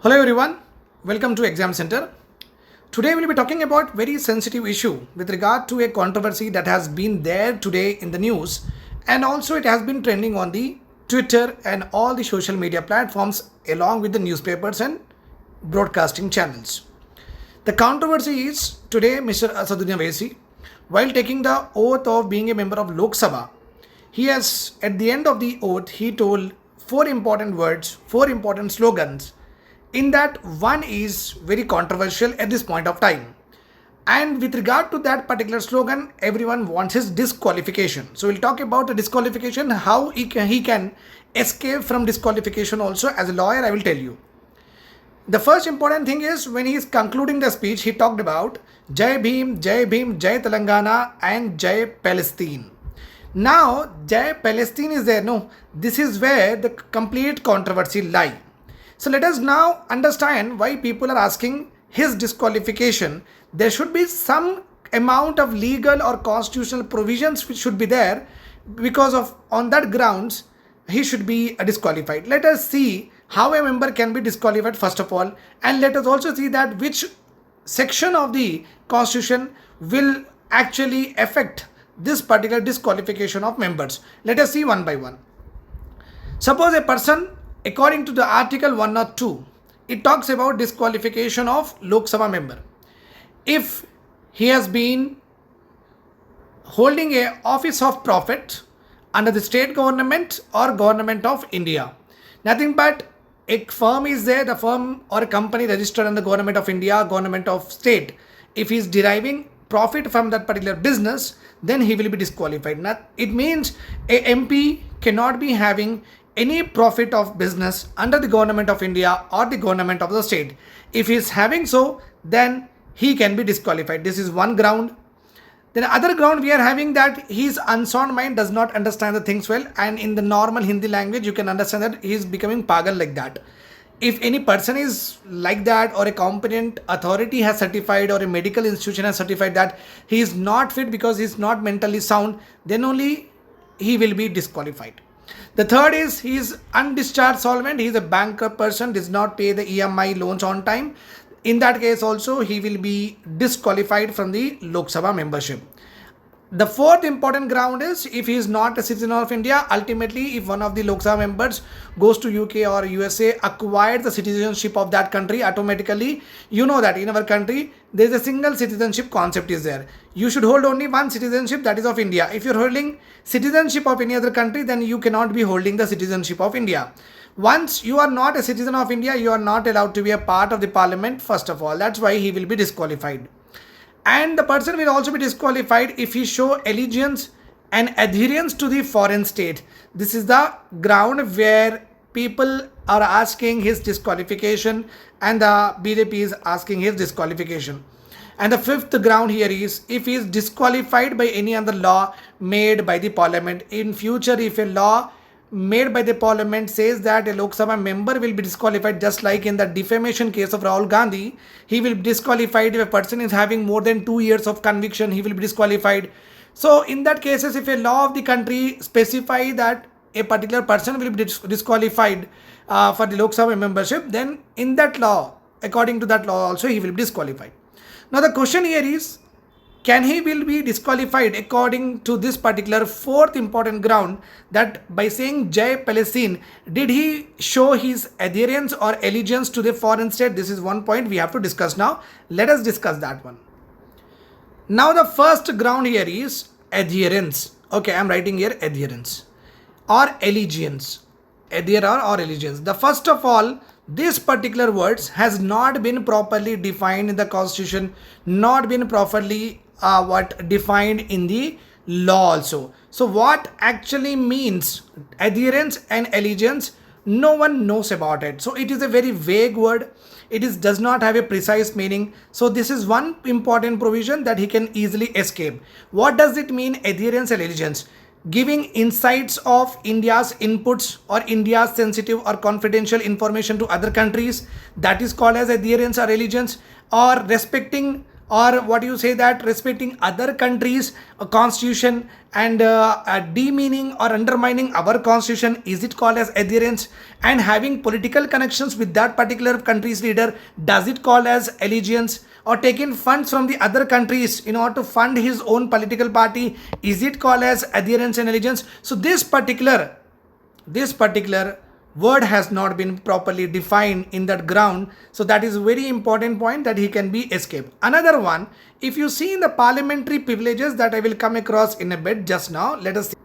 Hello everyone, welcome to Exam Center. Today we'll be talking about very sensitive issue with regard to a controversy that has been there today in the news, and also it has been trending on the Twitter and all the social media platforms along with the newspapers and broadcasting channels. The controversy is today Mr. Asaduddin Owaisi, while taking the oath of being a member of Lok Sabha, he has at the end of the oath he told four important words, four important slogans. In that, one is very controversial at this point of time, and with regard to that particular slogan, everyone wants his disqualification. So we'll talk about the disqualification, how he can escape from disqualification. Also, as a lawyer, I will tell you the first important thing is when he is concluding the speech, he talked about Jai Bhim, Jai Bhim, Jai Telangana and Jai Palestine. Now Jai Palestine is there. No, this is where the complete controversy lies. So let us now understand why people are asking his disqualification. There should be some amount of legal or constitutional provisions which should be there, because of on that grounds he should be disqualified. Let us see how a member can be disqualified first of all, and let us also see that which section of the constitution will actually affect this particular disqualification of members. Let us see one by one. Suppose a person, according to the article 102, it talks about disqualification of Lok Sabha member. If he has been holding a office of profit under the state government or government of India, nothing but a firm is there, the firm or a company registered under the government of India, government of state. If he is deriving profit from that particular business, then he will be disqualified. Now, it means a MP cannot be having any profit of business under the government of India or the government of the state. If he is having so, then he can be disqualified. This is one ground. Then other ground we are having that his unsound mind does not understand the things well, and in the normal Hindi language you can understand that he is becoming pagal like that. If any person is like that, or a competent authority has certified or a medical institution has certified that he is not fit because he is not mentally sound, then only he will be disqualified. The third is he is undischarged solvent, he is a bankrupt person, does not pay the EMI loans on time. In that case also he will be disqualified from the Lok Sabha membership. The fourth important ground is if he is not a citizen of India. Ultimately, if one of the Lok Sabha members goes to UK or USA, acquires the citizenship of that country, automatically, you know that in our country there is a single citizenship concept is there. You should hold only one citizenship, that is of India. If you are holding citizenship of any other country, then you cannot be holding the citizenship of India. Once you are not a citizen of India, you are not allowed to be a part of the parliament first of all. That's why he will be disqualified. And the person will also be disqualified if he show allegiance and adherence to the foreign state. This is the ground where people are asking his disqualification, and the BJP is asking his disqualification. And the fifth ground here is if he is disqualified by any other law made by the parliament. In future, if a law made by the parliament says that a Lok Sabha member will be disqualified, just like in the defamation case of Rahul Gandhi, he will be disqualified. If a person is having more than 2 years of conviction, he will be disqualified. So in that cases, if a law of the country specify that a particular person will be disqualified for the Lok Sabha membership, then in that law, according to that law also, he will be disqualified. Now the question here is, can he will be disqualified according to this particular fourth important ground, that by saying Jai Palestine, did he show his adherence or allegiance to the foreign state? This is one point we have to discuss now. Let us discuss that one. Now the first ground here is adherence. Okay, I am writing here adherence or allegiance. Adhere or allegiance. The first of all, this particular words has not been properly defined in the constitution, not been properly defined in the law also. So what actually means adherence and allegiance, no one knows about it. So it is a very vague word. It does not have a precise meaning. So this is one important provision that he can easily escape. What does it mean, adherence and allegiance? Giving insights of India's inputs or India's sensitive or confidential information to other countries, that is called as adherence or allegiance. Or respecting or what you say that respecting other countries constitution and demeaning or undermining our constitution, is it called as adherence? And having political connections with that particular country's leader, does it call as allegiance? Or taking funds from the other countries in order to fund his own political party, is it called as adherence and allegiance? So this particular word has not been properly defined in that ground. So that is a very important point that he can be escaped. Another one, if you see in the parliamentary privileges that I will come across in a bit just now, let us see.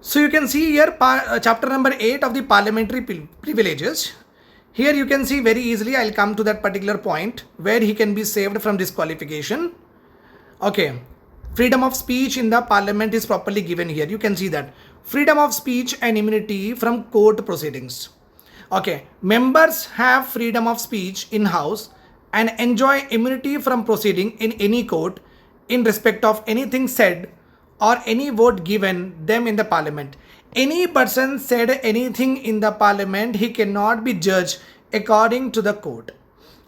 So you can see here chapter number 8 of the parliamentary privileges. Here you can see very easily, I'll come to that particular point where he can be saved from disqualification. Okay. Freedom of speech in the parliament is properly given here. You can see that. Freedom of speech and immunity from court proceedings. Okay. Members have freedom of speech in house and enjoy immunity from proceeding in any court in respect of anything said or any vote given them in the parliament. Any person said anything in the parliament, he cannot be judged according to the court.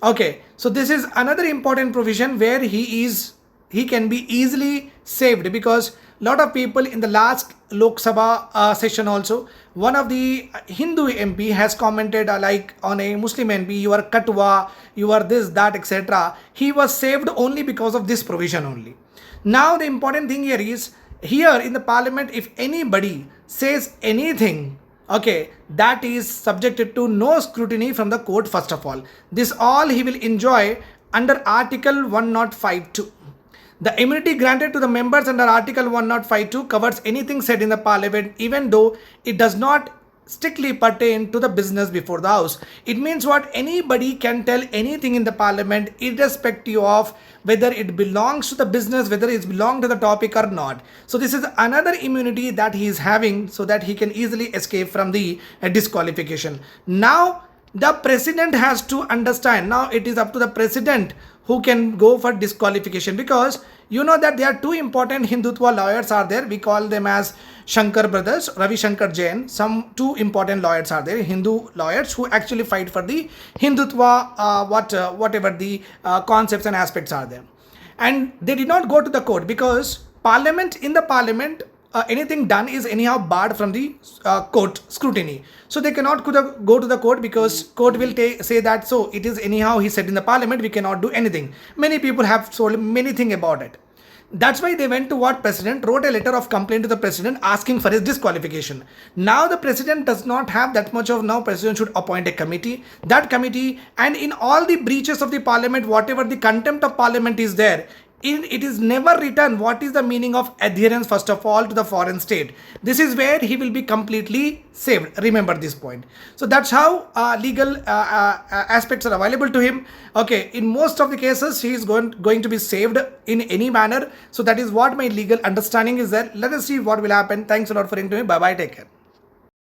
Okay. So this is another important provision where he can be easily saved, because a lot of people in the last Lok Sabha session also, one of the Hindu MP has commented like on a Muslim MP, you are katwa, you are this, that, etc. He was saved only because of this provision only. Now the important thing here is, here in the parliament, if anybody says anything, okay, that is subjected to no scrutiny from the court first of all. This all he will enjoy under Article 105(2). The immunity granted to the members under Article 105(2) covers anything said in the parliament, even though it does not strictly pertain to the business before the house. It means what? Anybody can tell anything in the parliament irrespective of whether it belongs to the business, whether it belongs to the topic or not. So this is another immunity that he is having, so that he can easily escape from the disqualification. Now the president has to understand. Now it is up to the president who can go for disqualification, because you know that there are two important Hindutva lawyers are there. We call them as Shankar brothers, Ravi Shankar Jain. Some two important lawyers are there, Hindu lawyers who actually fight for the Hindutva, whatever the concepts and aspects are there. And they did not go to the court because in the parliament, anything done is anyhow barred from the court scrutiny. So they cannot go to the court, because court will say that, so it is anyhow he said in the parliament, we cannot do anything. Many people have told many things about it. That's why they went to what? President, wrote a letter of complaint to the president asking for his disqualification. Now the president does not have that much of, now president should appoint a committee. That committee, and in all the breaches of the parliament, whatever the contempt of parliament is there, it is never written what is the meaning of adherence first of all to the foreign state. This is where he will be completely saved. Remember this point. So that's how legal aspects are available to him. Okay, in most of the cases he is going to be saved in any manner. So that is what my legal understanding is there. Let us see what will happen. Thanks a lot for listening to me. Bye bye. Take care.